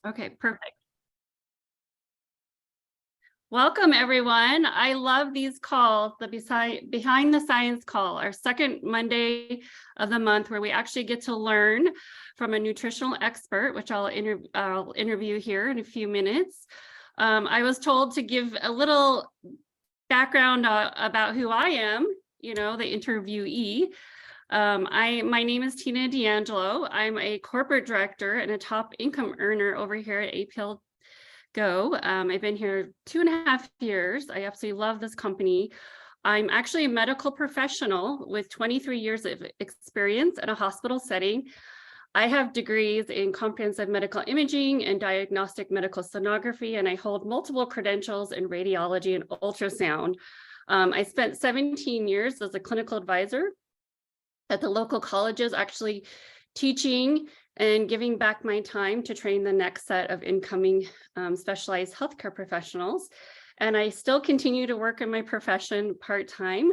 Okay, perfect. Welcome, everyone. I love these calls, the Behind the Science call, our second Monday of the month, where we actually get to learn from a nutritional expert, which I'll interview here in a few minutes. I was told to give a little background about who I am, the interviewee. My name is Tina D'Angelo. I'm a corporate director and a top income earner over here at APLZoomMeetingHostedByTinaDAngelo. I've been here 2.5 years. I absolutely love this company. I'm actually a medical professional with 23 years of experience in a hospital setting. I have degrees in comprehensive medical imaging and diagnostic medical sonography, and I hold multiple credentials in radiology and ultrasound. I spent 17 years as a clinical advisor at the local colleges, actually teaching and giving back my time to train the next set of incoming specialized healthcare professionals. And I still continue to work in my profession part-time.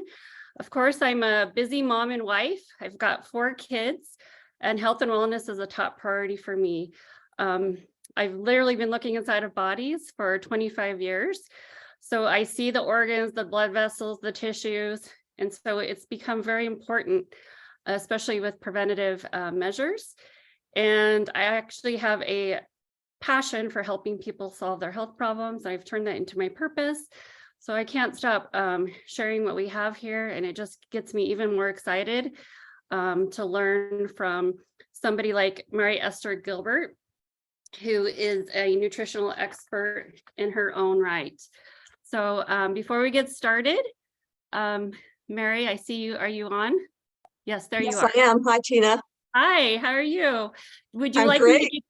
Of course, I'm a busy mom and wife. I've got 4 kids, and health and wellness is a top priority for me. I've literally been looking inside of bodies for 25 years. So I see the organs, the blood vessels, the tissues. And so it's become very important, especially with preventative measures. And I actually have a passion for helping people solve their health problems. I've turned that into my purpose. So I can't stop sharing what we have here. And it just gets me even more excited to learn from somebody like Mary Esther Gilbert, who is a nutritional expert in her own right. So before we get started, Mary, I see you. Are you on? Yes, there you are. Yes, I am. Hi, Tina. Hi, how are you? Would you I'm like great. me to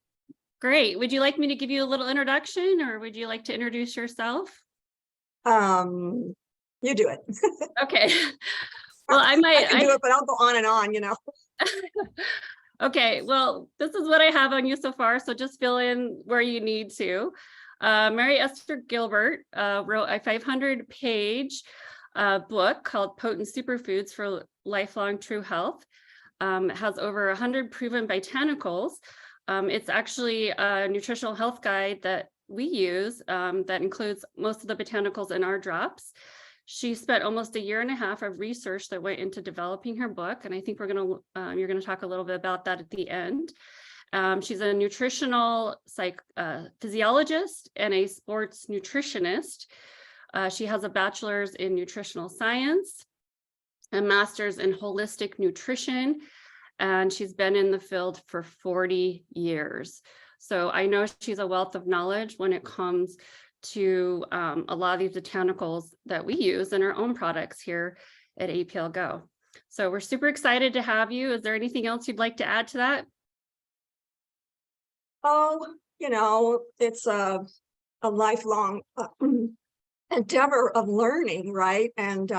Great. Would you like me to give you a little introduction, or would you like to introduce yourself? You do it. Okay. Well, I can do it, but I'll go on and on, Okay, well, this is what I have on you so far, so just fill in where you need to. Mary Esther Gilbert wrote a 500-page book called Potent Superfoods for Lifelong True Health. It has over 100 proven botanicals. It's actually a nutritional health guide that we use that includes most of the botanicals in our drops. She spent almost 1.5 years of research that went into developing her book, and I think you're going to talk a little bit about that at the end. She's a nutritional physiologist and a sports nutritionist. She has a bachelor's in nutritional science, a master's in holistic nutrition, and she's been in the field for 40 years. So I know she's a wealth of knowledge when it comes to a lot of these botanicals that we use in our own products here at APL Go. So we're super excited to have you. Is there anything else you'd like to add to that? Oh, it's a lifelong endeavor of learning, right? And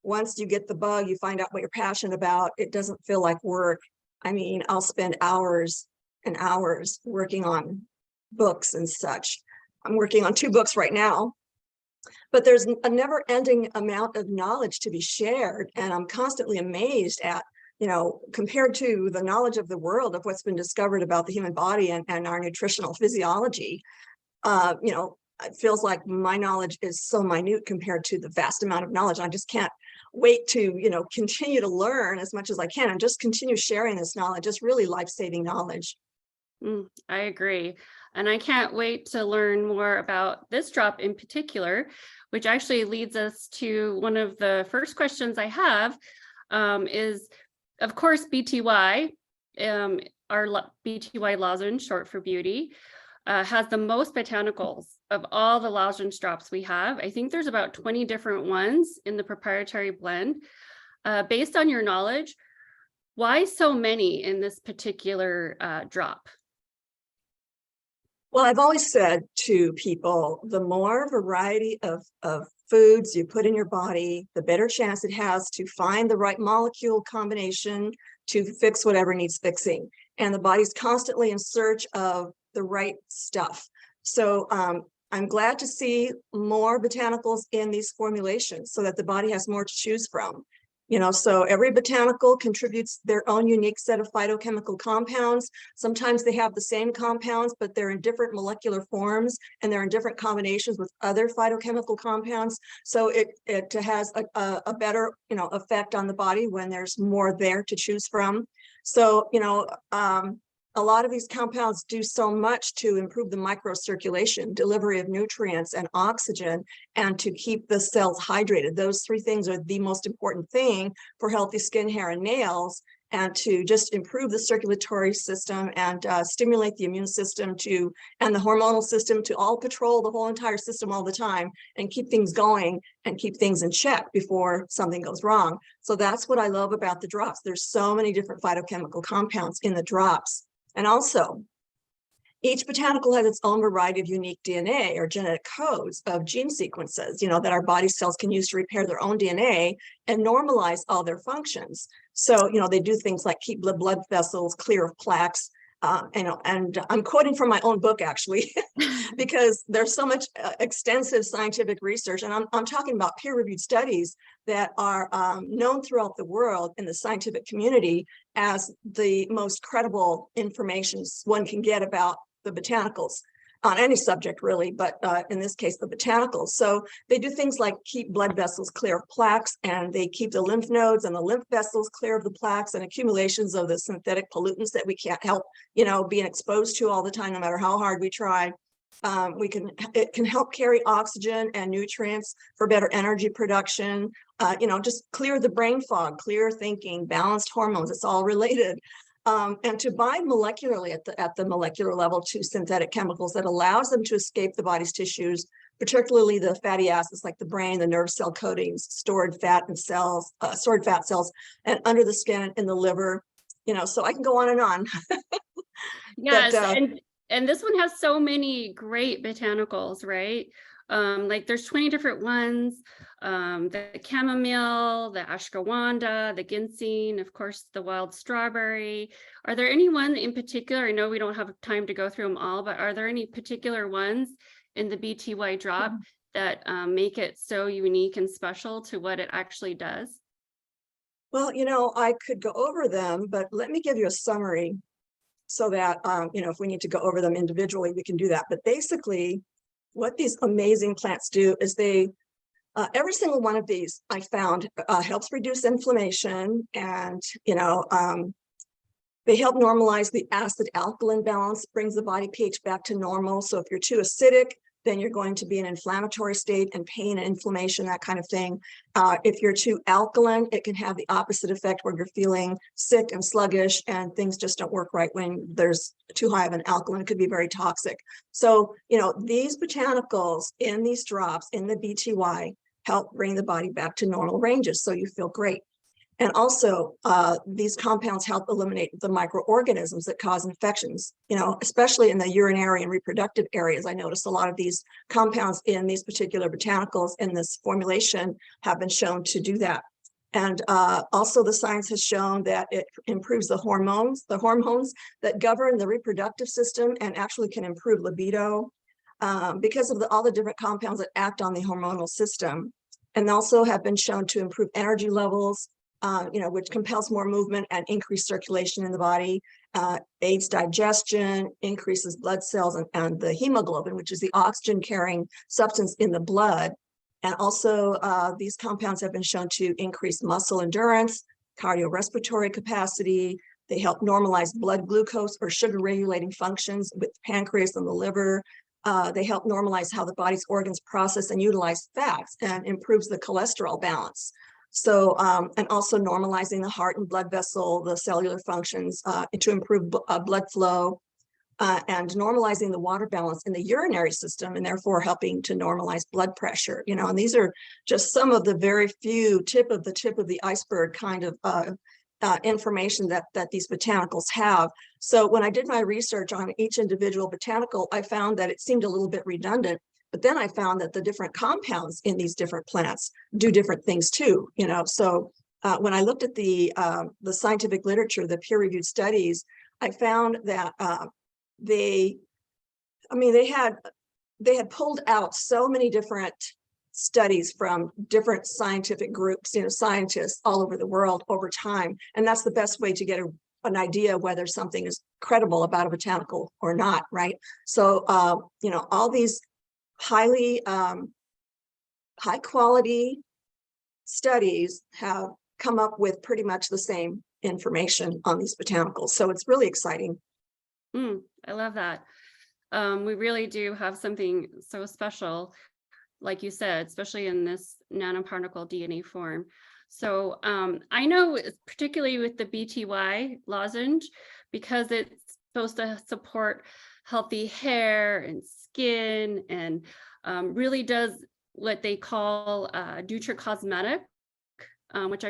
once you get the bug, you find out what you're passionate about. It doesn't feel like work. I mean, I'll spend hours and hours working on books and such. I'm working on 2 books right now, but there's a never-ending amount of knowledge to be shared. And I'm constantly amazed at, compared to the knowledge of the world of what's been discovered about the human body and our nutritional physiology, it feels like my knowledge is so minute compared to the vast amount of knowledge. I just can't wait to, continue to learn as much as I can and just continue sharing this knowledge. It's really life-saving knowledge. I agree. And I can't wait to learn more about this drop in particular, which actually leads us to one of the first questions I have is, of course, BTY, our BTY lozenge, short for beauty, has the most botanicals of all the lozenge drops we have. I think there's about 20 different ones in the proprietary blend. Based on your knowledge, why so many in this particular drop? Well, I've always said to people, the more variety of foods you put in your body, the better chance it has to find the right molecule combination to fix whatever needs fixing. And the body's constantly in search of the right stuff. So I'm glad to see more botanicals in these formulations so that the body has more to choose from. So every botanical contributes their own unique set of phytochemical compounds. Sometimes they have the same compounds, but they're in different molecular forms, and they're in different combinations with other phytochemical compounds. So it has a better, effect on the body when there's more there to choose from. So, a lot of these compounds do so much to improve the microcirculation, delivery of nutrients and oxygen, and to keep the cells hydrated. Those three things are the most important thing for healthy skin, hair, and nails, and to just improve the circulatory system and stimulate the immune system and the hormonal system to all patrol the whole entire system all the time and keep things going and keep things in check before something goes wrong. So that's what I love about the drops. There's so many different phytochemical compounds in the drops. And also, each botanical has its own variety of unique DNA or genetic codes of gene sequences, that our body cells can use to repair their own DNA and normalize all their functions. So, they do things like keep the blood vessels clear of plaques. And I'm quoting from my own book, actually, because there's so much extensive scientific research. And I'm talking about peer-reviewed studies that are known throughout the world in the scientific community as the most credible information one can get about the botanicals on any subject, really, but in this case, the botanicals. So they do things like keep blood vessels clear of plaques, and they keep the lymph nodes and the lymph vessels clear of the plaques and accumulations of the synthetic pollutants that we can't help, being exposed to all the time, no matter how hard we try. It can help carry oxygen and nutrients for better energy production, just clear the brain fog, clear thinking, balanced hormones. It's all related. And to bind molecularly at the molecular level to synthetic chemicals that allows them to escape the body's tissues, particularly the fatty acids like the brain, the nerve cell coatings, stored fat cells, and under the skin in the liver. So I can go on and on. Yes, and this one has so many great botanicals, right? Like there's 20 different ones, the chamomile, the ashwagandha, the ginseng, of course, the wild strawberry. Are there any one in particular? I know we don't have time to go through them all, but are there any particular ones in the BTY drop that make it so unique and special to what it actually does? Well, I could go over them, but let me give you a summary so that, if we need to go over them individually, we can do that. But basically, what these amazing plants do is every single one of these I found helps reduce inflammation, and they help normalize the acid-alkaline balance, brings the body pH back to normal. So if you're too acidic, then you're going to be in an inflammatory state and pain and inflammation, that kind of thing. If you're too alkaline, it can have the opposite effect where you're feeling sick and sluggish and things just don't work right when there's too high of an alkaline. It could be very toxic. So, these botanicals in these drops in the BTY help bring the body back to normal ranges so you feel great. And also, these compounds help eliminate the microorganisms that cause infections, especially in the urinary and reproductive areas. I noticed a lot of these compounds in these particular botanicals in this formulation have been shown to do that. And also the science has shown that it improves the hormones that govern the reproductive system and actually can improve libido because of all the different compounds that act on the hormonal system, and also have been shown to improve energy levels, which compels more movement and increased circulation in the body, aids digestion, increases blood cells and the hemoglobin, which is the oxygen carrying substance in the blood. And also these compounds have been shown to increase muscle endurance, cardiorespiratory capacity. They help normalize blood glucose or sugar regulating functions with the pancreas and the liver. They help normalize how the body's organs process and utilize fats, and improves the cholesterol balance. So, and also normalizing the heart and blood vessel, the cellular functions to improve blood flow, and normalizing the water balance in the urinary system, and therefore helping to normalize blood pressure. And these are just some of the very few tip of the iceberg kind of information that these botanicals have. So when I did my research on each individual botanical, I found that it seemed a little bit redundant. But then I found that the different compounds in these different plants do different things too, So when I looked at the scientific literature, the peer-reviewed studies, I found that they had pulled out so many different studies from different scientific groups, scientists all over the world over time. And that's the best way to get an idea whether something is credible about a botanical or not, right? So, all these high quality studies have come up with pretty much the same information on these botanicals. So it's really exciting. I love that. We really do have something so special, like you said, especially in this nanoparticle DNA form. So I know particularly with the BTY lozenge, because it's supposed to support healthy hair and skin, and really does what they call nutricosmetic, which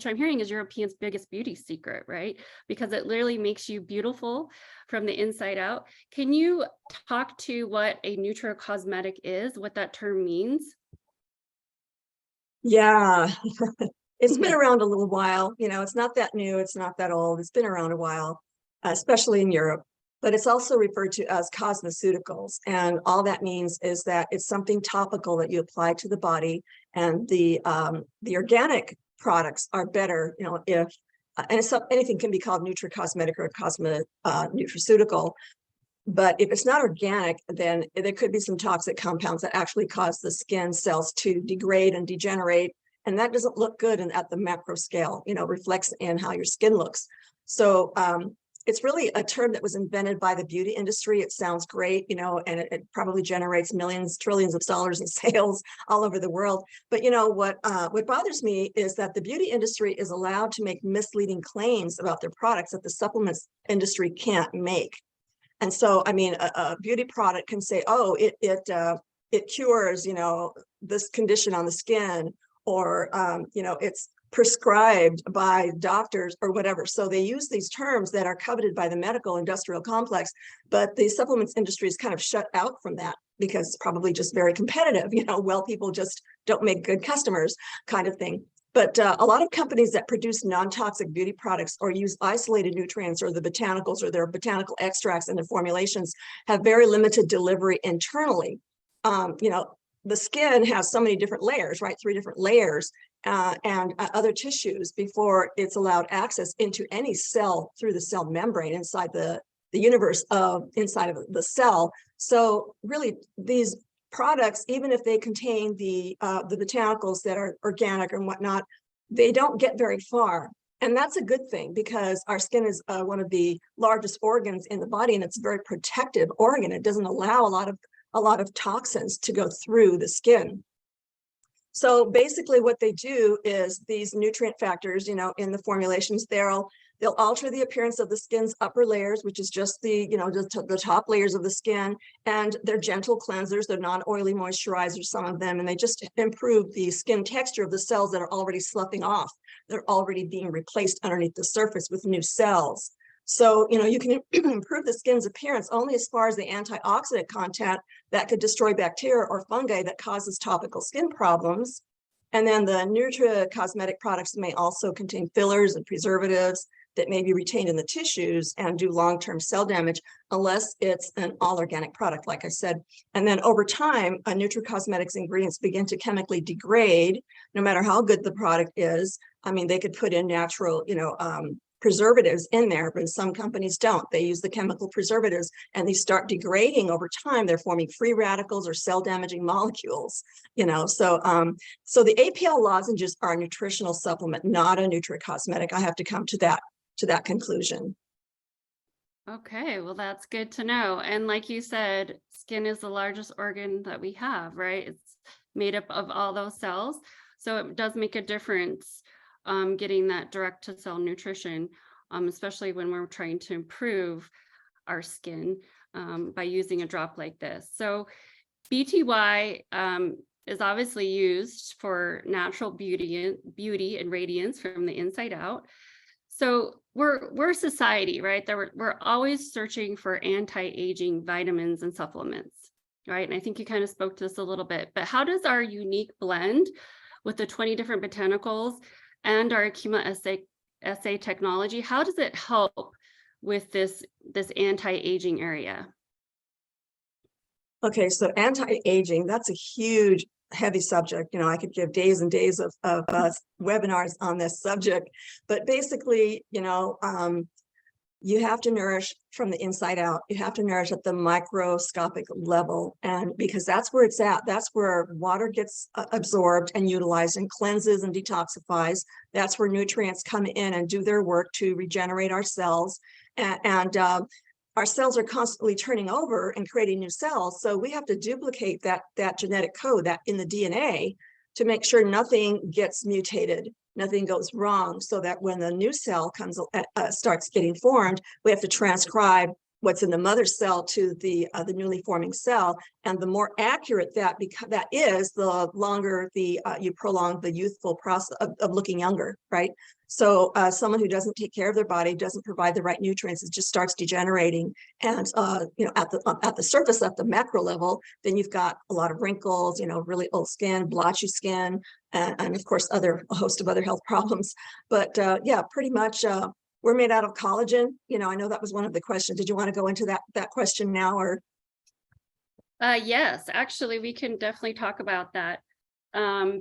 I'm hearing is Europeans' biggest beauty secret, right? Because it literally makes you beautiful from the inside out. Can you talk to what a nutricosmetic is, what that term means? Yeah, it's been around a little while. It's not that new. It's not that old. It's been around a while, especially in Europe. But it's also referred to as cosmeceuticals. And all that means is that it's something topical that you apply to the body. And the organic products are better, if, anything can be called nutricosmetic or nutraceutical. But if it's not organic, then there could be some toxic compounds that actually cause the skin cells to degrade and degenerate. And that doesn't look good at the macro scale, reflects in how your skin looks. So it's really a term that was invented by the beauty industry. It sounds great, and it probably generates millions, trillions of dollars in sales all over the world. But what bothers me is that the beauty industry is allowed to make misleading claims about their products that the supplements industry can't make. And so, a beauty product can say, oh, it cures, this condition on the skin, or, it's prescribed by doctors or whatever. So they use these terms that are coveted by the medical industrial complex, but the supplements industry is kind of shut out from that because it's probably just very competitive, well, people just don't make good customers kind of thing. But a lot of companies that produce non-toxic beauty products or use isolated nutrients or the botanicals or their botanical extracts in their formulations have very limited delivery internally. The skin has so many different layers, right? 3 different layers and other tissues before it's allowed access into any cell through the cell membrane inside the universe inside of the cell. So really these products, even if they contain the botanicals that are organic and whatnot, they don't get very far. And that's a good thing because our skin is one of the largest organs in the body, and it's a very protective organ. It doesn't allow a lot of toxins to go through the skin. So basically what they do is these nutrient factors, in the formulations, they'll alter the appearance of the skin's upper layers, which is just the top layers of the skin, and they're gentle cleansers, they're non-oily moisturizers, some of them, and they just improve the skin texture of the cells that are already sloughing off. They're already being replaced underneath the surface with new cells. So, you can improve the skin's appearance only as far as the antioxidant content that could destroy bacteria or fungi that causes topical skin problems. And then the nutricosmetic products may also contain fillers and preservatives that may be retained in the tissues and do long-term cell damage unless it's an all-organic product, like I said. And then over time, nutricosmetics ingredients begin to chemically degrade, no matter how good the product is. They could put in natural, preservatives in there, but some companies don't. They use the chemical preservatives and they start degrading over time. They're forming free radicals or cell damaging molecules, So the APL lozenges are a nutritional supplement, not a nutricosmetic. I have to come to that conclusion. Okay, well, that's good to know. And like you said, skin is the largest organ that we have, right? It's made up of all those cells. So it does make a difference getting that direct to cell nutrition, especially when we're trying to improve our skin by using a drop like this. So BTY is obviously used for natural beauty and radiance from the inside out. So we're a society, right? That we're always searching for anti-aging vitamins and supplements, right? And I think you kind of spoke to this a little bit, but how does our unique blend with the 20 different botanicals and our Accuma assay technology, how does it help with this anti-aging area? Okay, so anti-aging, that's a huge heavy subject. I could give days and days of webinars on this subject, but basically, you have to nourish from the inside out. You have to nourish at the microscopic level, and because that's where it's at. That's where water gets absorbed and utilized and cleanses and detoxifies. That's where nutrients come in and do their work to regenerate our cells. And our cells are constantly turning over and creating new cells. So we have to duplicate that genetic code that in the DNA to make sure nothing gets mutated, nothing goes wrong, so that when the new cell comes starts getting formed, we have to transcribe what's in the mother cell to the newly forming cell. And the more accurate that is, the longer you prolong the youthful process of looking younger, right? So someone who doesn't take care of their body, doesn't provide the right nutrients, it just starts degenerating. And at the surface, at the macro level, then you've got a lot of wrinkles, really old skin, blotchy skin, and of course a host of other health problems. But yeah, pretty much we're made out of collagen. I know that was one of the questions. Did you want to go into that question now, or? Yes, actually, we can definitely talk about that.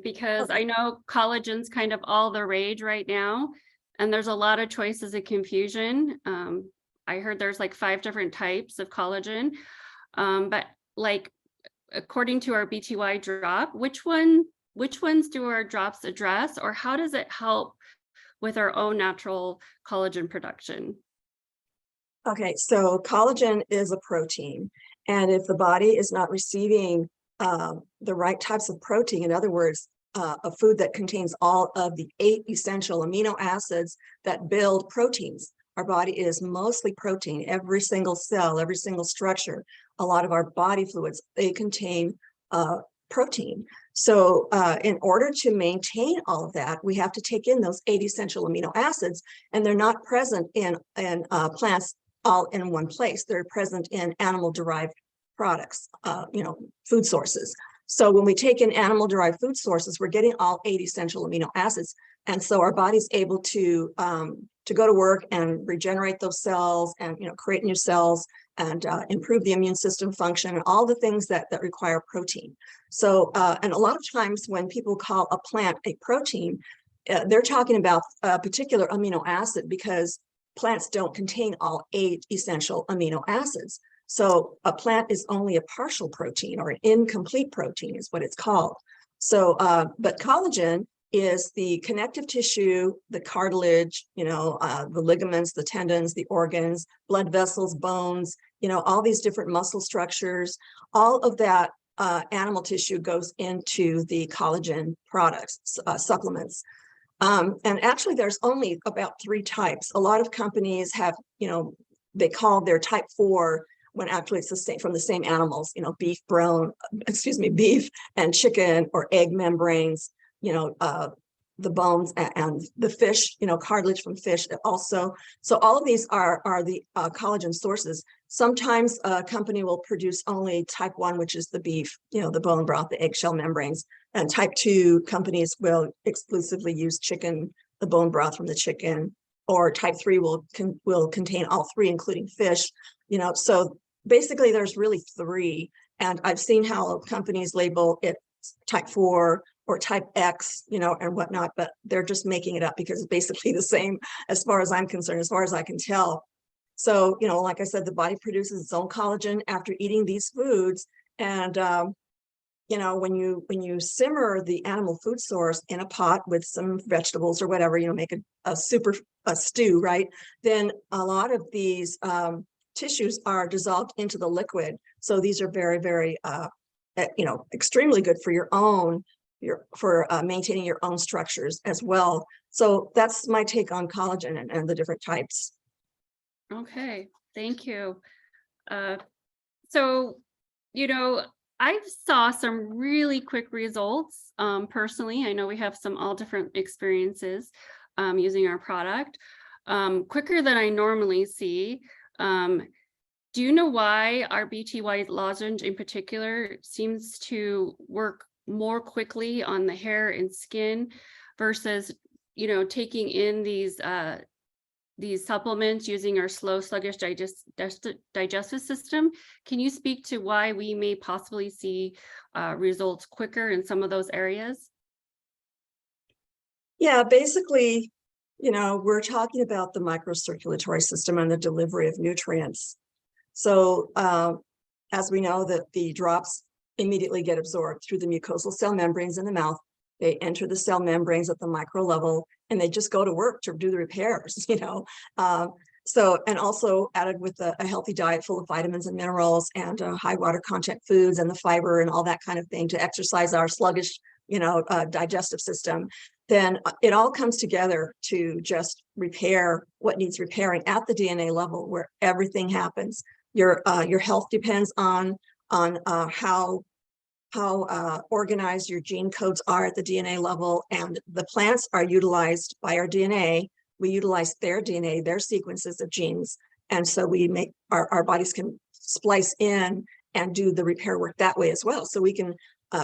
Because I know collagen's kind of all the rage right now, and there's a lot of choices and confusion. I heard there's like 5 different types of collagen, but like according to our BTY drop, which ones do our drops address, or how does it help with our own natural collagen production? Okay, so collagen is a protein, and if the body is not receiving the right types of protein, in other words, a food that contains all of the 8 essential amino acids that build proteins. Our body is mostly protein. Every single cell, every single structure, a lot of our body fluids, they contain protein. So in order to maintain all of that, we have to take in those 8 essential amino acids, and they're not present in plants all in one place. They're present in animal-derived products, food sources. So when we take in animal-derived food sources, we're getting all 8 essential amino acids. And so our body's able to go to work and regenerate those cells and, create new cells and improve the immune system function and all the things that require protein. So, and a lot of times when people call a plant a protein, they're talking about a particular amino acid, because plants don't contain all 8 essential amino acids. So a plant is only a partial protein, or an incomplete protein is what it's called. So, but collagen is the connective tissue, the cartilage, the ligaments, the tendons, the organs, blood vessels, bones, all these different muscle structures. All of that animal tissue goes into the collagen products, supplements. And actually, there's only about 3 types. A lot of companies have, they call their type 4 when actually it's the same, from the same animals, beef and chicken or egg membranes, the bones and the fish, cartilage from fish also. So all of these are the collagen sources. Sometimes a company will produce only type 1, which is the beef, the bone broth, the eggshell membranes. And type 2 companies will exclusively use chicken, the bone broth from the chicken, or type 3 will contain all 3, including fish. So basically there's really 3. And I've seen how companies label it type 4 or type X, and whatnot, but they're just making it up because it's basically the same as far as I'm concerned, as far as I can tell. So, like I said, the body produces its own collagen after eating these foods. And, when you simmer the animal food source in a pot with some vegetables or whatever, make a stew, right? Then a lot of these tissues are dissolved into the liquid. So these are very, very, extremely good for maintaining your own structures as well. So that's my take on collagen and the different types. Okay, thank you. So, I saw some really quick results personally. I know we have all different experiences using our product, quicker than I normally see. Do you know why our BTY lozenge in particular seems to work more quickly on the hair and skin versus, taking in these these supplements using our slow, sluggish digestive system. Can you speak to why we may possibly see results quicker in some of those areas? Yeah, basically, we're talking about the microcirculatory system and the delivery of nutrients. So as we know that the drops immediately get absorbed through the mucosal cell membranes in the mouth, they enter the cell membranes at the micro level and they just go to work to do the repairs, So, and also added with a healthy diet full of vitamins and minerals and high water content foods and the fiber and all that kind of thing to exercise our sluggish, digestive system, then it all comes together to just repair what needs repairing at the DNA level where everything happens. Your health depends on how organized your gene codes are at the DNA level, and the plants are utilized by our DNA. We utilize their DNA, their sequences of genes, and so we make our bodies can splice in and do the repair work that way as well. So we can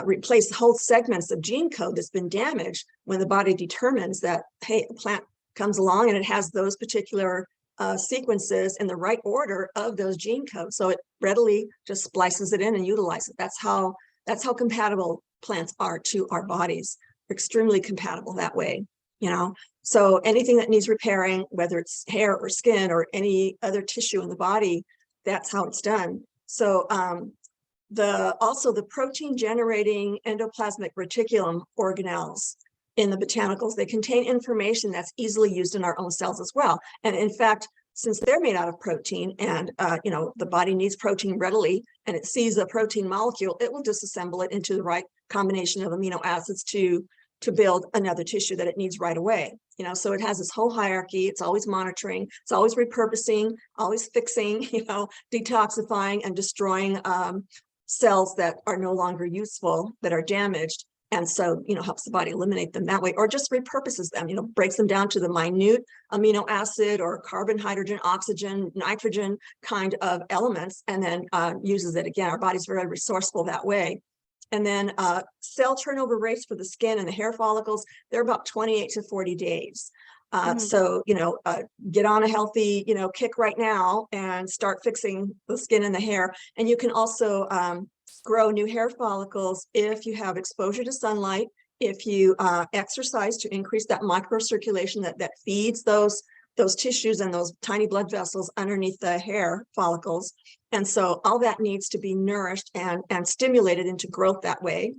replace whole segments of gene code that's been damaged when the body determines that, hey, a plant comes along and it has those particular sequences in the right order of those gene codes. So it readily just splices it in and utilizes it. That's how compatible plants are to our bodies. They're extremely compatible that way, So anything that needs repairing, whether it's hair or skin or any other tissue in the body, that's how it's done. So also the protein generating endoplasmic reticulum organelles in the botanicals, they contain information that's easily used in our own cells as well. And in fact, since they're made out of protein and the body needs protein readily and it sees a protein molecule, it will disassemble it into the right combination of amino acids to build another tissue that it needs right away. So it has this whole hierarchy. It's always monitoring, it's always repurposing, always fixing, detoxifying and destroying cells that are no longer useful, that are damaged. And so, helps the body eliminate them that way, or just repurposes them, breaks them down to the minute amino acid or carbon, hydrogen, oxygen, nitrogen kind of elements, and then uses it again. Our body's very resourceful that way. And then cell turnover rates for the skin and the hair follicles, they're about 28 to 40 days. So, get on a healthy, kick right now and start fixing the skin and the hair. And you can also grow new hair follicles if you have exposure to sunlight, if you exercise to increase that microcirculation that feeds those tissues and those tiny blood vessels underneath the hair follicles. And so all that needs to be nourished and stimulated into growth that way.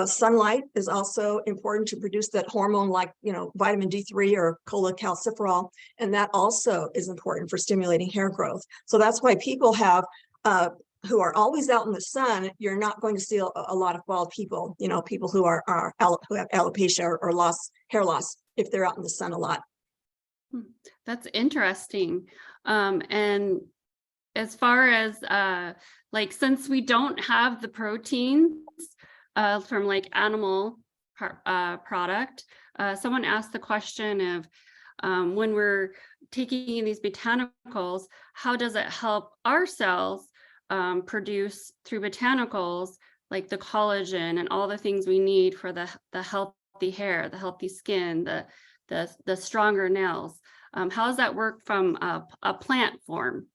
Sunlight is also important to produce that hormone like, vitamin D3 or cholecalciferol, and that also is important for stimulating hair growth. So that's why people have who are always out in the sun, you're not going to see a lot of bald people, people who who have alopecia or hair loss if they're out in the sun a lot. That's interesting. And as far as since we don't have the proteins from like animal product, someone asked the question of when we're taking in these botanicals, how does it help our cells produce through botanicals like the collagen and all the things we need for the healthy hair, the healthy skin, the stronger nails? How does that work from a plant form?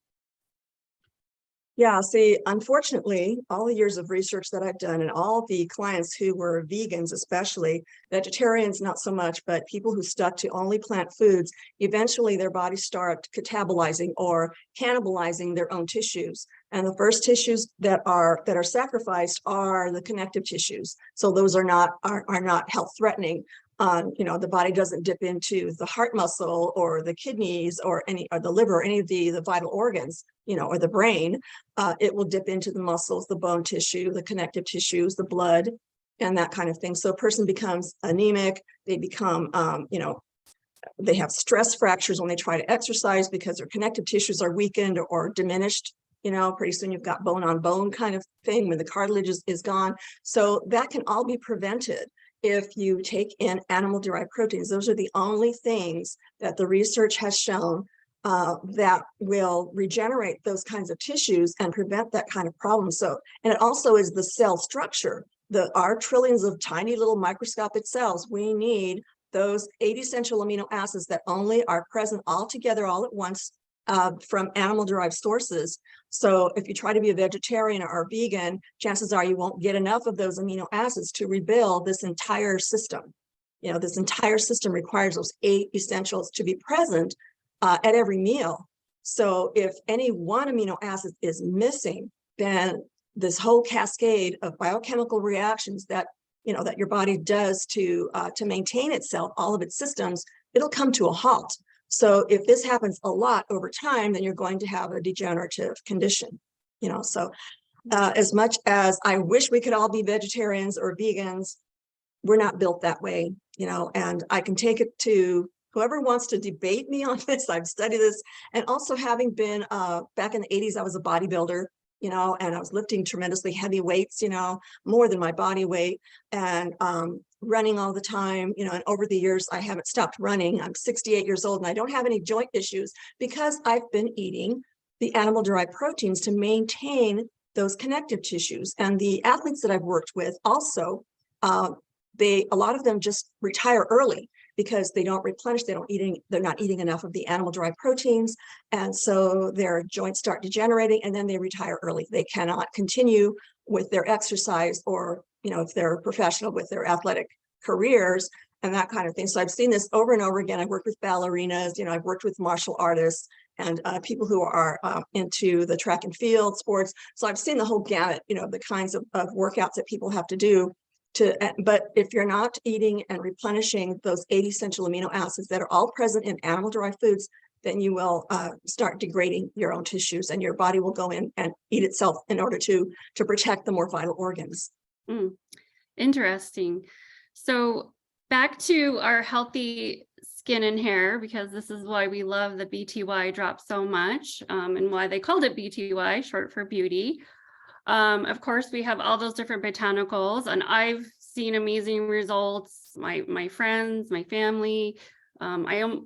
Yeah, see, unfortunately, all the years of research that I've done and all the clients who were vegans, especially vegetarians, not so much, but people who stuck to only plant foods, eventually their bodies start catabolizing or cannibalizing their own tissues. And the first tissues that are sacrificed are the connective tissues. So those are not health threatening. The body doesn't dip into the heart muscle or the kidneys or the liver, any of the vital organs, or the brain. It will dip into the muscles, the bone tissue, the connective tissues, the blood, and that kind of thing. So a person becomes anemic. They become, they have stress fractures when they try to exercise because their connective tissues are weakened or diminished. Pretty soon you've got bone on bone kind of thing when the cartilage is gone. So that can all be prevented if you take in animal-derived proteins. Those are the only things that the research has shown that will regenerate those kinds of tissues and prevent that kind of problem. So, and it also is the cell structure. Our trillions of tiny little microscopic cells, we need those 8 essential amino acids that only are present all together all at once from animal-derived sources. So if you try to be a vegetarian or vegan, chances are you won't get enough of those amino acids to rebuild this entire system. You know, this entire system requires those 8 essentials to be present at every meal. So if any one amino acid is missing, then this whole cascade of biochemical reactions that, you know, that your body does to maintain itself, all of its systems, it'll come to a halt. So if this happens a lot over time, then you're going to have a degenerative condition, you know. So as much as I wish we could all be vegetarians or vegans, we're not built that way, you know, and I can take it to whoever wants to debate me on this. I've studied this, and also having been back in the 80s, I was a bodybuilder, you know, and I was lifting tremendously heavy weights, you know, more than my body weight, and running all the time, you know, and over the years, I haven't stopped running. I'm 68 years old and I don't have any joint issues because I've been eating the animal-derived proteins to maintain those connective tissues. And the athletes that I've worked with also, a lot of them just retire early because they don't replenish, they're not eating enough of the animal-derived proteins. And so their joints start degenerating and then they retire early. They cannot continue with their exercise, or, you know, if they're a professional, with their athletic careers and that kind of thing. So I've seen this over and over again. I've worked with ballerinas, you know, I've worked with martial artists and people who are into the track and field sports. So I've seen the whole gamut, you know, the kinds of workouts that people have to do. But if you're not eating and replenishing those 8 essential amino acids that are all present in animal-derived foods, then you will start degrading your own tissues, and your body will go in and eat itself in order to protect the more vital organs. Interesting. So back to our healthy skin and hair, because this is why we love the BTY drop so much, and why they called it BTY, short for beauty. Of course, we have all those different botanicals, and I've seen amazing results. My friends, my family, and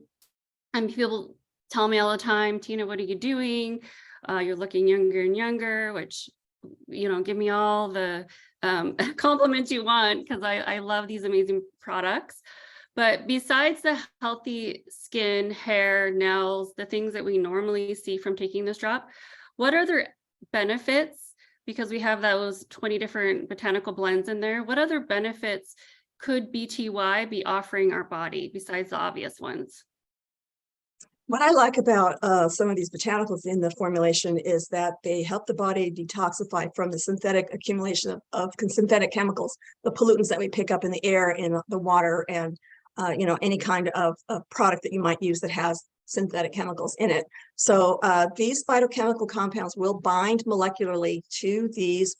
people tell me all the time, Tina, what are you doing? You're looking younger and younger, which, you know, give me all the compliments you want, because I love these amazing products. But besides the healthy skin, hair, nails, the things that we normally see from taking this drop, what other benefits, because we have those 20 different botanical blends in there, what other benefits could BTY be offering our body besides the obvious ones? What I like about some of these botanicals in the formulation is that they help the body detoxify from the synthetic accumulation of synthetic chemicals, the pollutants that we pick up in the air, in the water, and you know, any kind of product that you might use that has synthetic chemicals in it. So these phytochemical compounds will bind molecularly to these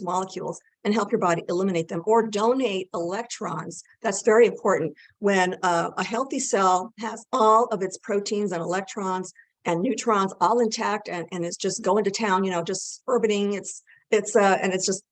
molecules and help your body eliminate them, or donate electrons. That's very important. When a healthy cell has all of its proteins and electrons and neutrons all intact, and it's just going to town, you know, just orbiting, and it's just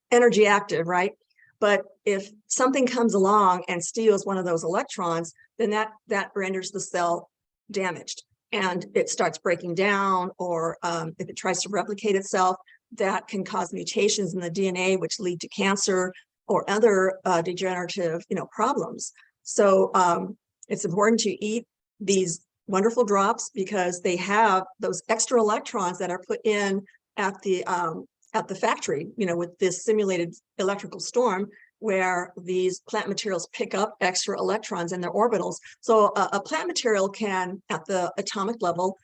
energy active, right? But if something comes along and steals one of those electrons, then that renders the cell damaged, and it starts breaking down, or if it tries to replicate itself, that can cause mutations in the DNA, which lead to cancer or other degenerative, you know, problems. So it's important to eat these wonderful drops because they have those extra electrons that are put in at the factory, you know, with this simulated electrical storm, where these plant materials pick up extra electrons in their orbitals. So a plant material can, at the atomic level,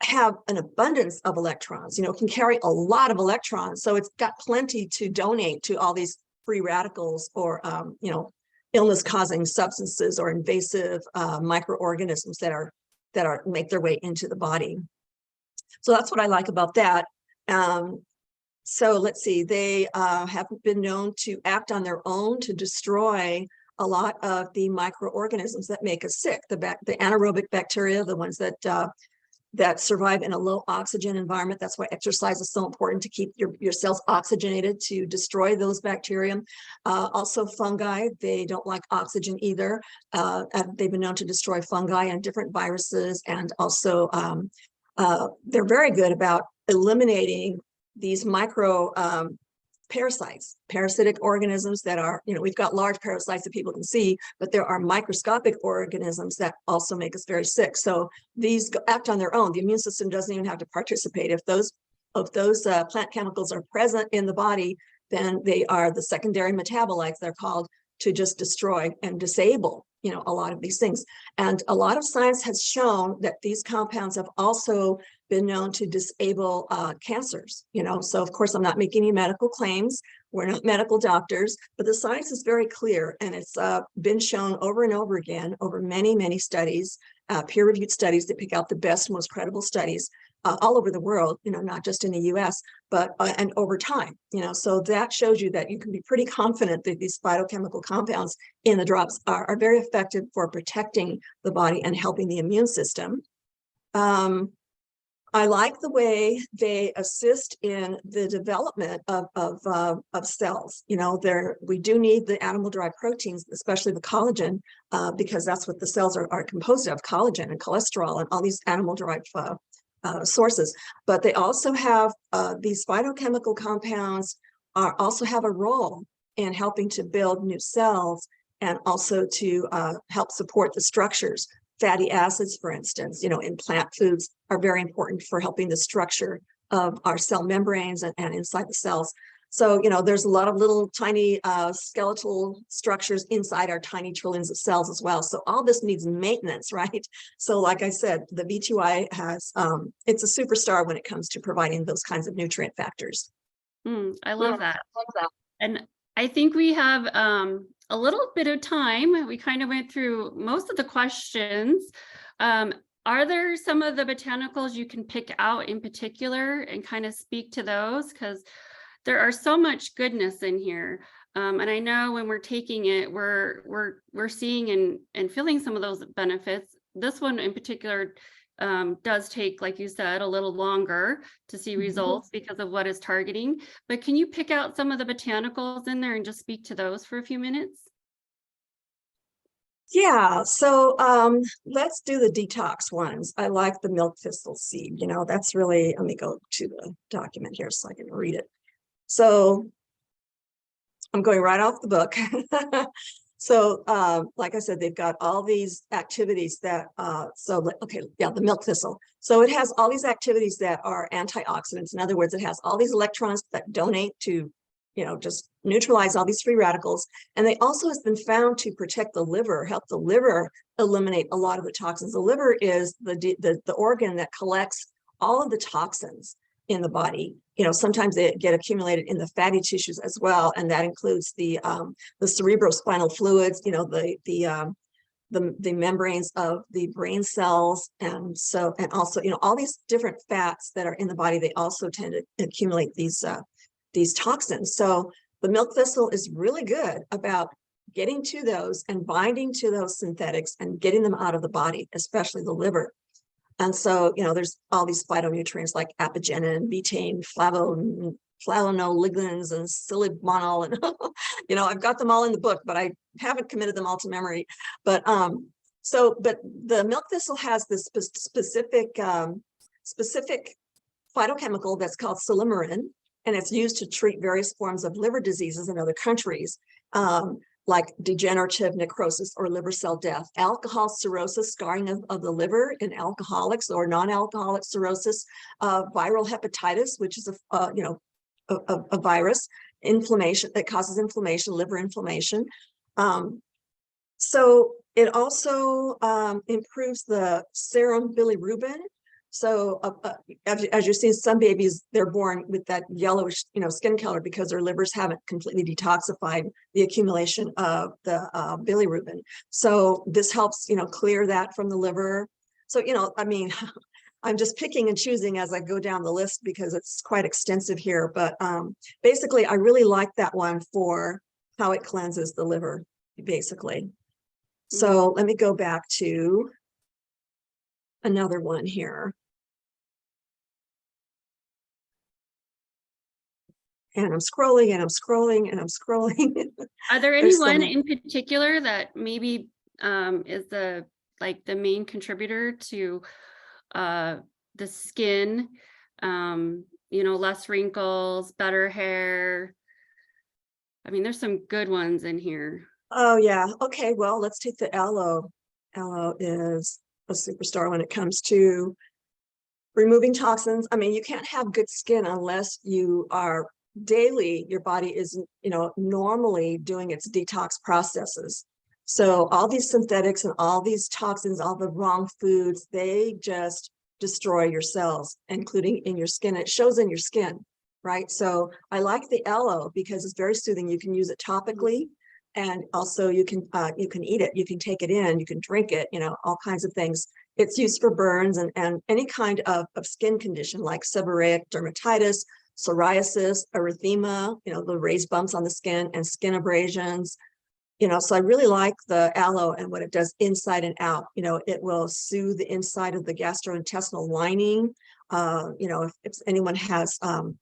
have an abundance of electrons, you know, can carry a lot of electrons. So it's got plenty to donate to all these free radicals, or, you know, illness-causing substances, or invasive microorganisms that make their way into the body. So that's what I like about that. So let's see, they have been known to act on their own to destroy a lot of the microorganisms that make us sick, the anaerobic bacteria, the ones that survive in a low oxygen environment. That's why exercise is so important, to keep your cells oxygenated, to destroy those bacteria. Also fungi, they don't like oxygen either. They've been known to destroy fungi and different viruses, and also they're very good about eliminating these micro parasites, parasitic organisms that are, we've got large parasites that people can see, but there are microscopic organisms that also make us very sick. So these act on their own. The immune system doesn't even have to participate. If those plant chemicals are present in the body, then they are the secondary metabolites, they're called, to just destroy and disable, a lot of these things. And a lot of science has shown that these compounds have also been known to disable cancers, So of course, I'm not making any medical claims. We're not medical doctors, but the science is very clear, and it's been shown over and over again over many, many studies, peer-reviewed studies that pick out the best, most credible studies all over the world, not just in the US, but and over time, so that shows you that you can be pretty confident that these phytochemical compounds in the drops are very effective for protecting the body and helping the immune system. I like the way they assist in the development of cells. We do need the animal-derived proteins, especially the collagen, because that's what the cells are composed of, collagen and cholesterol and all these animal-derived sources. But they also have these phytochemical compounds also have a role in helping to build new cells and also to help support the structures. Fatty acids, for instance, in plant foods are very important for helping the structure of our cell membranes and inside the cells. So, there's a lot of little tiny skeletal structures inside our tiny trillions of cells as well. So all this needs maintenance, right? So like I said, the BTY has, it's a superstar when it comes to providing those kinds of nutrient factors. I love that. And I think we have a little bit of time. We kind of went through most of the questions. Are there some of the botanicals you can pick out in particular and kind of speak to those? Because there are so much goodness in here. And I know when we're taking it, we're seeing and feeling some of those benefits. This one in particular does take, like you said, a little longer to see results because of what it's targeting. But can you pick out some of the botanicals in there and just speak to those for a few minutes? Yeah, so let's do the detox ones. I like the milk thistle seed. That's really, let me go to the document here so I can read it. So I'm going right off the book. So like I said, they've got all these activities that, the milk thistle. So it has all these activities that are antioxidants. In other words, it has all these electrons that donate to, just neutralize all these free radicals. And they also has been found to protect the liver, help the liver eliminate a lot of the toxins. The liver is the organ that collects all of the toxins in the body. Sometimes they get accumulated in the fatty tissues as well, and that includes the cerebrospinal fluids, the membranes of the brain cells, and also all these different fats that are in the body. They also tend to accumulate these toxins. So the milk thistle is really good about getting to those and binding to those synthetics and getting them out of the body, especially the liver. And so, there's all these phytonutrients like apigenin, betaine, flavonoligands, and silimonol, and I've got them all in the book, but I haven't committed them all to memory. But but the milk thistle has this specific phytochemical that's called silymarin, and it's used to treat various forms of liver diseases in other countries. Like degenerative necrosis or liver cell death, alcohol cirrhosis, scarring of the liver in alcoholics or non-alcoholic cirrhosis, viral hepatitis, which is a virus, inflammation that causes inflammation, liver inflammation. So it also improves the serum bilirubin. So as you see, some babies, they're born with that yellowish, skin color because their livers haven't completely detoxified the accumulation of the bilirubin. So this helps, clear that from the liver. So, I'm just picking and choosing as I go down the list because it's quite extensive here. But basically, I really like that one for how it cleanses the liver, basically. So let me go back to another one here. And I'm scrolling and I'm scrolling and I'm scrolling. Are there anyone in particular that maybe is the main contributor to the skin, less wrinkles, better hair, I mean, there's some good ones in here. Oh yeah. Okay. Well, let's take the aloe. Aloe is a superstar when it comes to removing toxins. I mean, you can't have good skin unless you are daily, your body is, normally doing its detox processes. So all these synthetics and all these toxins, all the wrong foods, they just destroy your cells, including in your skin. It shows in your skin, right? So I like the aloe because it's very soothing. You can use it topically, and also you can eat it, you can take it in, you can drink it, all kinds of things. It's used for burns and any kind of skin condition like seborrheic dermatitis, psoriasis, erythema, the raised bumps on the skin, and skin abrasions. So I really like the aloe and what it does inside and out. It will soothe the inside of the gastrointestinal lining. If anyone has an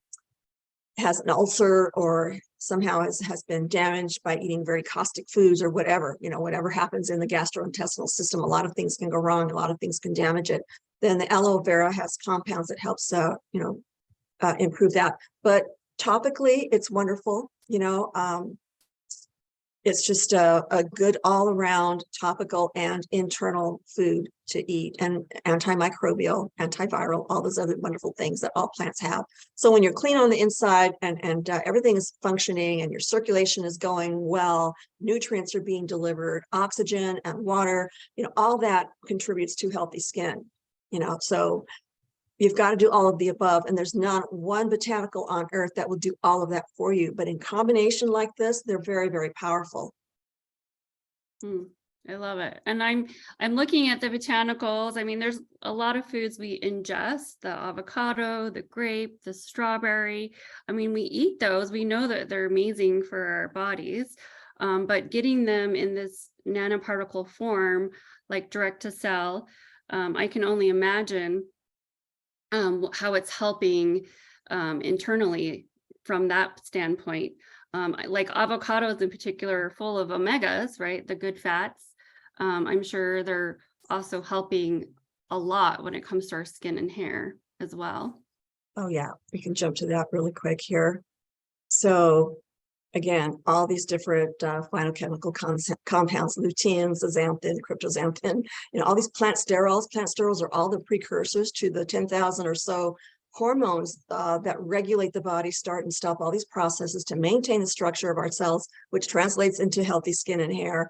ulcer or somehow has been damaged by eating very caustic foods or whatever, whatever happens in the gastrointestinal system, a lot of things can go wrong, a lot of things can damage it. Then the aloe vera has compounds that helps, improve that. But topically, it's wonderful. It's just a good all-around topical and internal food to eat, and antimicrobial, antiviral, all those other wonderful things that all plants have. So when you're clean on the inside and everything is functioning and your circulation is going well, nutrients are being delivered, oxygen and water, all that contributes to healthy skin. So you've got to do all of the above, and there's not one botanical on earth that will do all of that for you. But in combination like this, they're very, very powerful. I love it. And I'm looking at the botanicals. I mean, there's a lot of foods we ingest: the avocado, the grape, the strawberry. I mean, we eat those. We know that they're amazing for our bodies, but getting them in this nanoparticle form, like direct to cell, I can only imagine how it's helping internally from that standpoint. Like avocados in particular are full of omegas, right? The good fats. I'm sure they're also helping a lot when it comes to our skin and hair as well. Oh yeah, we can jump to that really quick here. So again, all these different phytochemical compounds, luteins, zeaxanthin, cryptozanthin, all these plant sterols. Plant sterols are all the precursors to the 10,000 or so hormones that regulate the body, start and stop all these processes to maintain the structure of our cells, which translates into healthy skin and hair.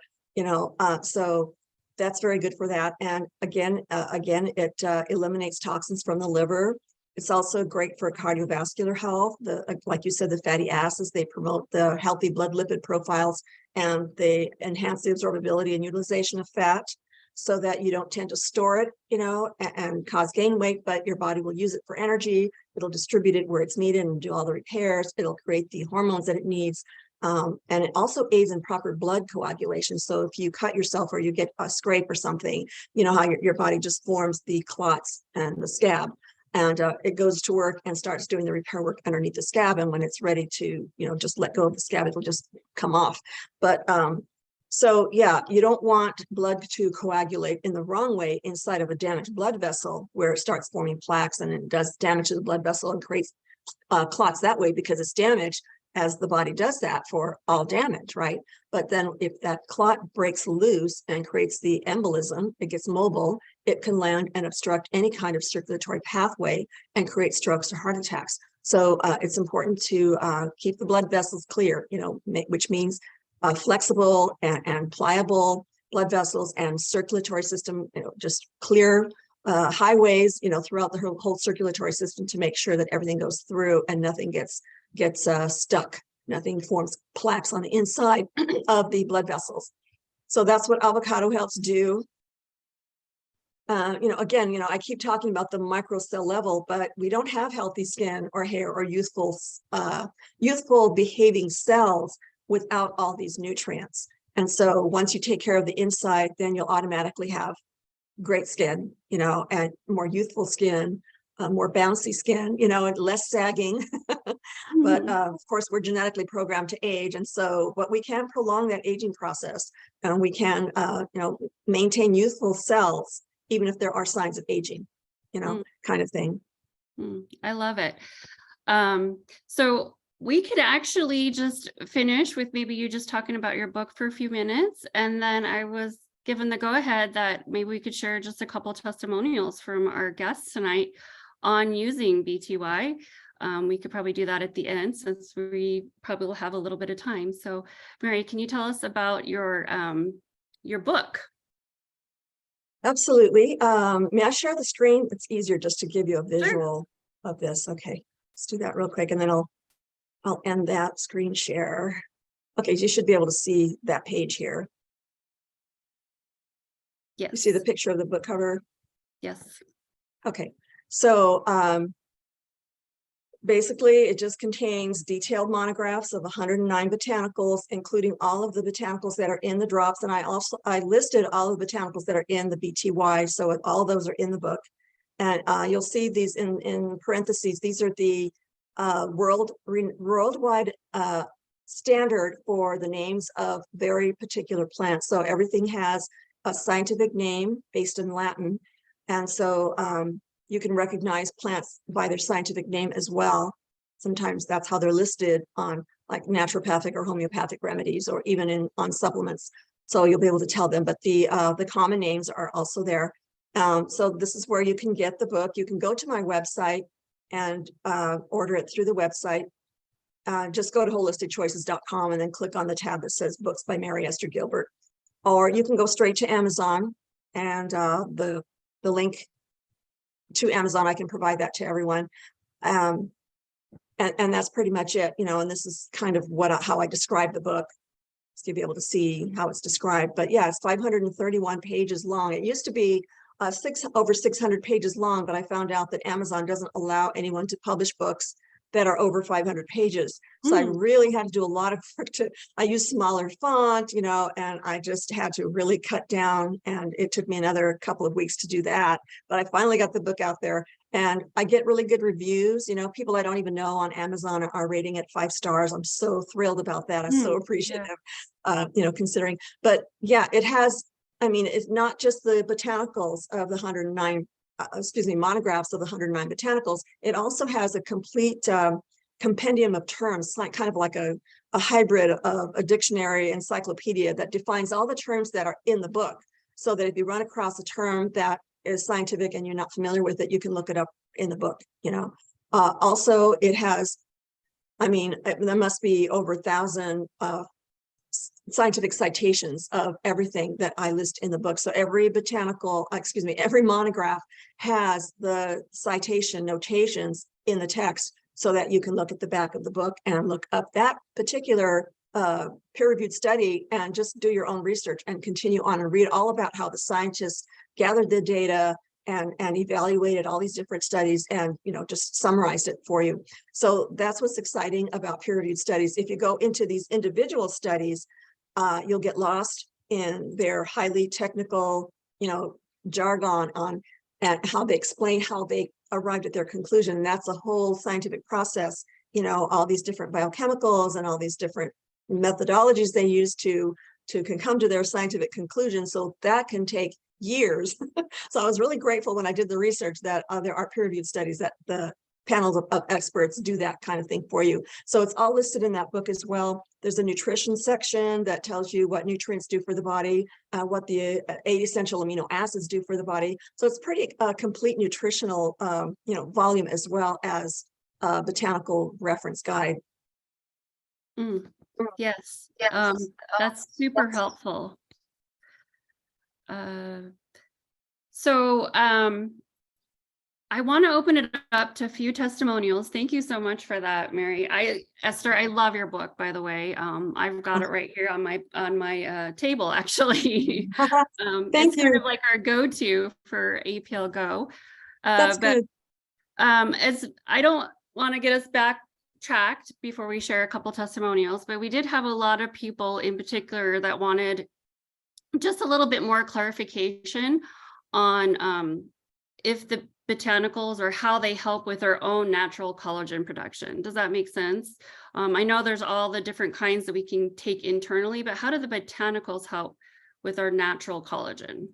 So that's very good for that. And again, it eliminates toxins from the liver. It's also great for cardiovascular health. Like you said, the fatty acids, they promote the healthy blood lipid profiles, and they enhance the absorbability and utilization of fat so that you don't tend to store it, and cause gain weight, but your body will use it for energy. It'll distribute it where it's needed and do all the repairs. It'll create the hormones that it needs. And it also aids in proper blood coagulation. So if you cut yourself or you get a scrape or something, how your body just forms the clots and the scab. And it goes to work and starts doing the repair work underneath the scab. And when it's ready to, just let go of the scab, it'll just come off. But so yeah, you don't want blood to coagulate in the wrong way inside of a damaged blood vessel where it starts forming plaques and it does damage to the blood vessel and creates clots that way because it's damaged, as the body does that for all damage, right? But then if that clot breaks loose and creates the embolism, it gets mobile, it can land and obstruct any kind of circulatory pathway and create strokes or heart attacks. So it's important to keep the blood vessels clear, which means flexible and pliable blood vessels and circulatory system, just clear highways, throughout the whole circulatory system to make sure that everything goes through and nothing gets stuck. Nothing forms plaques on the inside of the blood vessels. So that's what avocado helps do. Again, I keep talking about the microcell level, but we don't have healthy skin or hair or youthful behaving cells without all these nutrients. And so once you take care of the inside, then you'll automatically have great skin, and more youthful skin, more bouncy skin, and less sagging. But of course, we're genetically programmed to age. And so, but we can prolong that aging process, and we can, maintain youthful cells, even if there are signs of aging, kind of thing. I love it. So we could actually just finish with maybe you just talking about your book for a few minutes. And then I was given the go ahead that maybe we could share just a couple testimonials from our guests tonight on using BTY. We could probably do that at the end since we probably will have a little bit of time. So Mary, can you tell us about your book? Absolutely. May I share the screen? It's easier just to give you a Sure. visual of this. Okay, let's do that real quick, and then I'll end that screen share. Okay, you should be able to see that page here. Yes. You see the picture of the book cover? Yes. Okay, so basically it just contains detailed monographs of 109 botanicals, including all of the botanicals that are in the drops. And I listed all of the botanicals that are in the BTY. So all of those are in the book. And you'll see these in parentheses. These are the worldwide standard for the names of very particular plants. So everything has a scientific name based in Latin. And so you can recognize plants by their scientific name as well. Sometimes that's how they're listed on like naturopathic or homeopathic remedies, or even on supplements. So you'll be able to tell them, but the common names are also there. So this is where you can get the book. You can go to my website and order it through the website. Just go to holisticchoices.com and then click on the tab that says Books by Mary Esther Gilbert. Or you can go straight to Amazon, and the link to Amazon, I can provide that to everyone. And that's pretty much it, you know, and this is kind of how I describe the book, so you'll be able to see how it's described. But yeah, it's 531 pages long. It used to be over 600 pages long, but I found out that Amazon doesn't allow anyone to publish books that are over 500 pages. So I really had to do a lot of work I use smaller font, you know, and I just had to really cut down, and it took me another couple of weeks to do that. But I finally got the book out there, and I get really good reviews. You know, people I don't even know on Amazon are rating it 5 stars. I'm so thrilled about that. I'm so appreciative, you know, considering. But yeah, it has, I mean, it's not just the botanicals of the 109 monographs of the 109 botanicals. It also has a complete compendium of terms, like kind of like a hybrid of a dictionary encyclopedia that defines all the terms that are in the book, so that if you run across a term that is scientific and you're not familiar with it, you can look it up in the book, you know. Also, it has, I mean, there must be over 1,000 scientific citations of everything that I list in the book. So every every monograph has the citation notations in the text, so that you can look at the back of the book and look up that particular peer-reviewed study and just do your own research and continue on and read all about how the scientists gathered the data and evaluated all these different studies and, you know, just summarized it for you. So that's what's exciting about peer-reviewed studies. If you go into these individual studies, you'll get lost in their highly technical, you know, jargon on and how they explain how they arrived at their conclusion. And that's a whole scientific process, you know, all these different biochemicals and all these different methodologies they use to come to their scientific conclusion. So that can take years. So I was really grateful when I did the research that there are peer-reviewed studies that the panels of experts do that kind of thing for you. So it's all listed in that book as well. There's a nutrition section that tells you what nutrients do for the body, what the 8 essential amino acids do for the body. So it's pretty complete nutritional, you know, volume, as well as botanical reference guide. Yes, that's super helpful. So I want to open it up to a few testimonials. Thank you so much for that, Mary. Esther, I love your book, by the way. I've got it right here on my table, actually. It's kind of like our go-to for APL Go. That's good. As I don't want to get us backtracked before we share a couple testimonials, but we did have a lot of people in particular that wanted just a little bit more clarification on if the botanicals or how they help with our own natural collagen production. Does that make sense? I know there's all the different kinds that we can take internally, but how do the botanicals help with our natural collagen?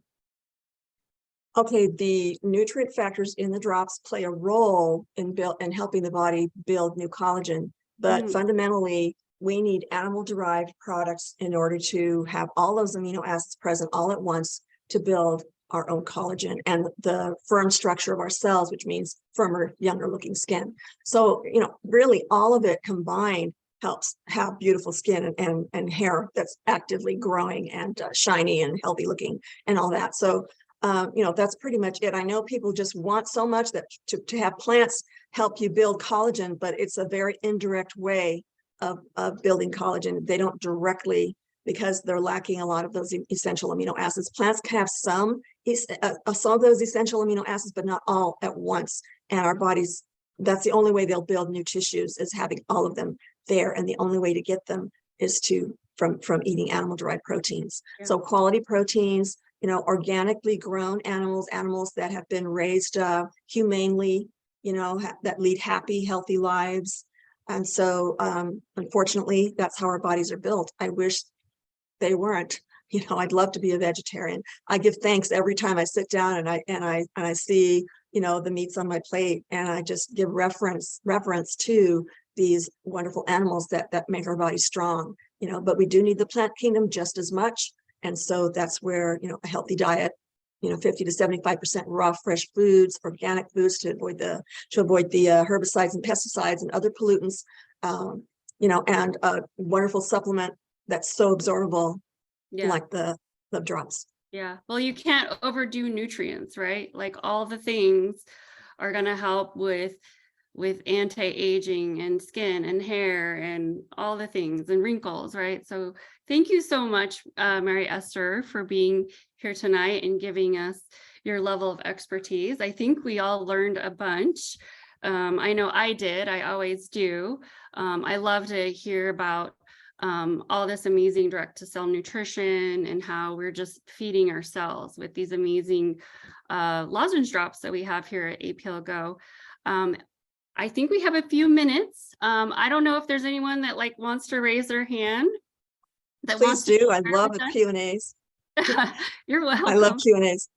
Okay, the nutrient factors in the drops play a role in helping the body build new collagen. But fundamentally, we need animal-derived products in order to have all those amino acids present all at once to build our own collagen and the firm structure of our cells, which means firmer, younger looking skin. So, really all of it combined helps have beautiful skin and hair that's actively growing and shiny and healthy looking and all that. So, that's pretty much it. I know people just want so much that to have plants help you build collagen, but it's a very indirect way of building collagen. They don't directly, because they're lacking a lot of those essential amino acids. Plants can have some of those essential amino acids, but not all at once. And our bodies, that's the only way they'll build new tissues, is having all of them there. And the only way to get them is from eating animal-derived proteins. Yeah. So quality proteins, organically grown animals that have been raised humanely, that lead happy, healthy lives. And so, unfortunately, that's how our bodies are built. I wish they weren't. I'd love to be a vegetarian. I give thanks every time I sit down and I see, the meats on my plate, and I just give reference to these wonderful animals that make our bodies strong. But we do need the plant kingdom just as much. And so that's where, a healthy diet, 50 to 75% raw, fresh foods, organic foods to avoid the herbicides and pesticides and other pollutants, and a wonderful supplement that's so absorbable, like the drops. Yeah. Well, you can't overdo nutrients, right? Like all the things are going to help with anti-aging and skin and hair and all the things and wrinkles, right? So thank you so much, Mary Esther, for being here tonight and giving us your level of expertise. I think we all learned a bunch. I know I did. I always do. I love to hear about all this amazing direct-to-cell nutrition and how we're just feeding ourselves with these amazing lozenge drops that we have here at APL Go. I think we have a few minutes. I don't know if there's anyone that wants to raise their hand. Please do. I love the Q&As. You're welcome. I love Q&As.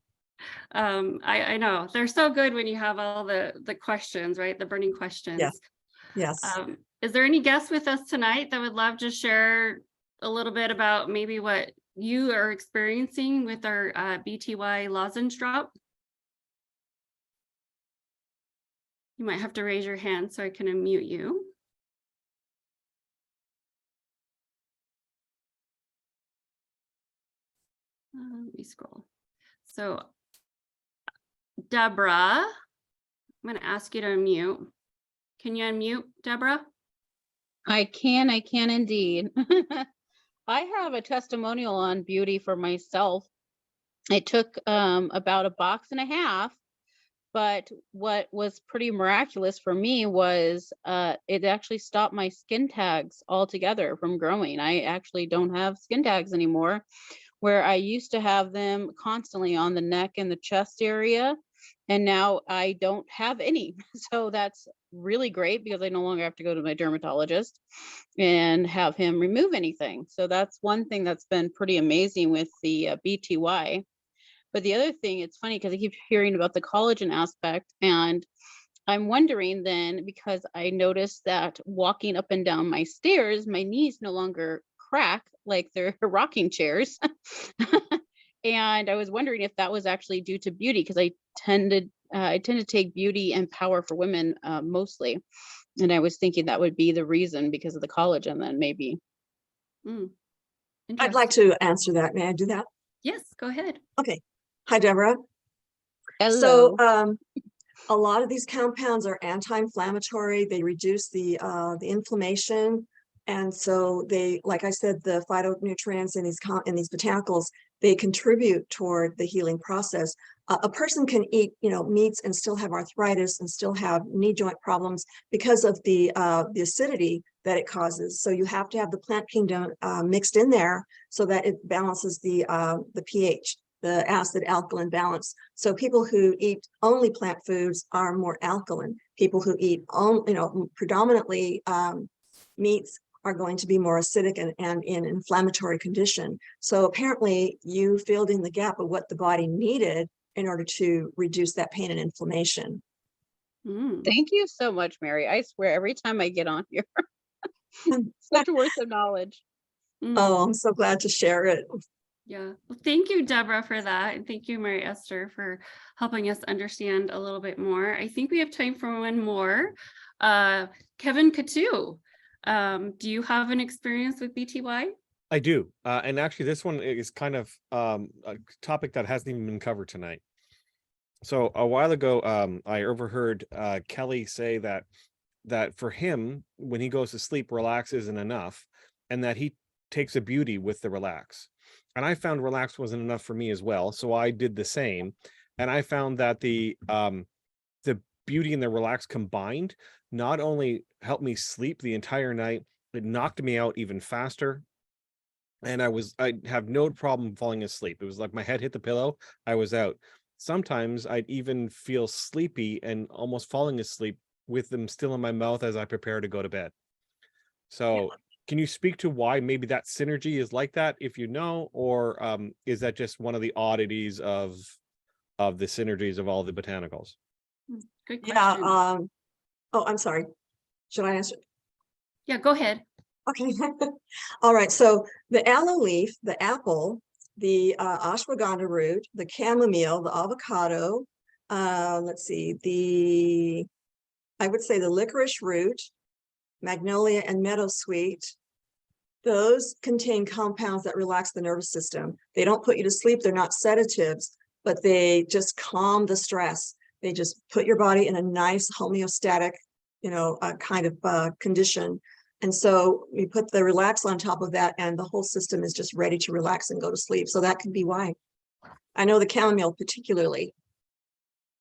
I know they're so good when you have all the questions, right? The burning questions. Yeah. Yes. Is there any guests with us tonight that would love to share a little bit about maybe what you are experiencing with our BTY lozenge drop? You might have to raise your hand so I can unmute you. Let me scroll. So, Deborah, I'm going to ask you to unmute. Can you unmute, Deborah? I can indeed. I have a testimonial on beauty for myself. It took about a box and a half, but what was pretty miraculous for me was it actually stopped my skin tags altogether from growing. I actually don't have skin tags anymore, where I used to have them constantly on the neck and the chest area. And now I don't have any. So that's really great because I no longer have to go to my dermatologist and have him remove anything. So that's one thing that's been pretty amazing with the BTY. But the other thing, it's funny because I keep hearing about the collagen aspect, and I'm wondering then, because I noticed that walking up and down my stairs, my knees no longer crack like they're rocking chairs. And I was wondering if that was actually due to beauty, because I tend to take beauty and power for women mostly. And I was thinking that would be the reason, because of the collagen then maybe. I'd like to answer that. May I do that? Yes, go ahead. Okay. Hi, Deborah. Hello. So a lot of these compounds are anti-inflammatory. They reduce the inflammation. And so they, like I said, the phytonutrients in these botanicals, they contribute toward the healing process. A person can eat, meats and still have arthritis and still have knee joint problems because of the acidity that it causes. So you have to have the plant kingdom mixed in there so that it balances the pH, the acid alkaline balance. So people who eat only plant foods are more alkaline. People who eat predominantly meats are going to be more acidic and in inflammatory condition. So apparently you filled in the gap of what the body needed in order to reduce that pain and inflammation. Thank you so much, Mary. I swear every time I get on here, Such a worth of knowledge. Oh, I'm so glad to share it. Yeah. Well, thank you, Deborah, for that. And thank you, Mary Esther, for helping us understand a little bit more. I think we have time for one more. Kevin Katu, do you have an experience with BTY? I do. And actually, this one is kind of a topic that hasn't even been covered tonight. So a while ago, I overheard Kelly say that for him, when he goes to sleep, relax isn't enough, and that he takes a beauty with the relax. And I found relax wasn't enough for me as well, so I did the same. And I found that the beauty and the relax combined not only helped me sleep the entire night, it knocked me out even faster. And I have no problem falling asleep. It was like my head hit the pillow, I was out. Sometimes I'd even feel sleepy and almost falling asleep with them still in my mouth as I prepare to go to bed. So can you speak to why maybe that synergy is like that, if you know, or is that just one of the oddities of the synergies of all the botanicals? Good Yeah. question. Oh, I'm sorry. Should I answer? Yeah, go ahead. Okay. All right. So the aloe leaf, the apple, the ashwagandha root, the chamomile, the avocado, let's see, I would say the licorice root, magnolia and meadowsweet, those contain compounds that relax the nervous system. They don't put you to sleep. They're not sedatives, but they just calm the stress. They just put your body in a nice homeostatic, kind of condition. And so you put the relax on top of that and the whole system is just ready to relax and go to sleep. So that can be why. I know the chamomile particularly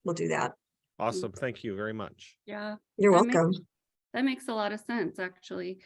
will do that. Awesome. Thank you very much. Yeah. You're That makes- welcome. That makes a lot of sense, actually.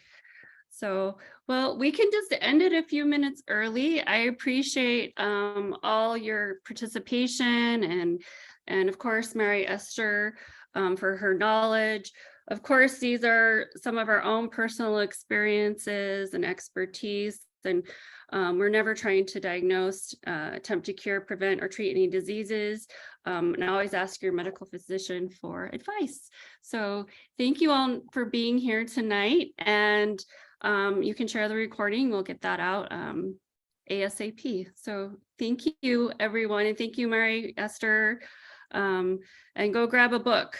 So, well, we can just end it a few minutes early. I appreciate all your participation and of course, Mary Esther for her knowledge. Of course, these are some of our own personal experiences and expertise, and we're never trying to diagnose, attempt to cure, prevent, or treat any diseases. And always ask your medical physician for advice. So thank you all for being here tonight, and you can share the recording. We'll get that out ASAP. So thank you, everyone, and thank you, Mary Esther. And go grab a book.